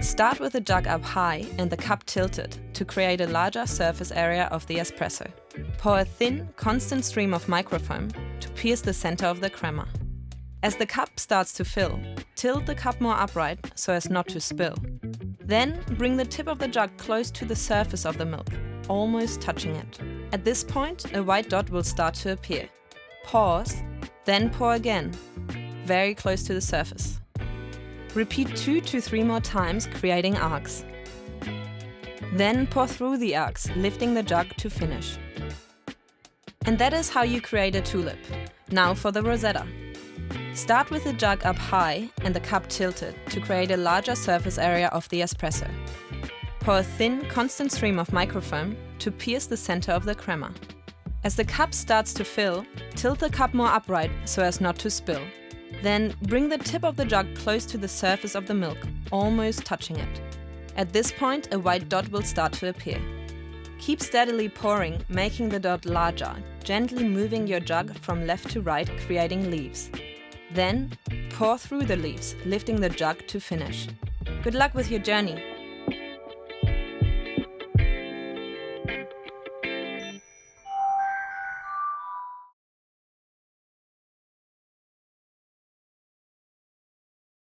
Start with the jug up high and the cup tilted to create a larger surface area of the espresso. Pour a thin, constant stream of microfoam to pierce the center of the crema. As the cup starts to fill, tilt the cup more upright so as not to spill. Then bring the tip of the jug close to the surface of the milk, almost touching it. At this point, a white dot will start to appear. Pause, then pour again, very close to the surface. Repeat 2 to 3 more times, creating arcs. Then pour through the arcs, lifting the jug to finish. And that is how you create a tulip. Now for the Rosetta. Start with the jug up high and the cup tilted to create a larger surface area of the espresso. Pour a thin, constant stream of microfoam to pierce the center of the crema. As the cup starts to fill, tilt the cup more upright so as not to spill. Then bring the tip of the jug close to the surface of the milk, almost touching it. At this point, a white dot will start to appear. Keep steadily pouring, making the dot larger, gently moving your jug from left to right, creating leaves. Then, pour through the leaves, lifting the jug to finish. Good luck with your journey!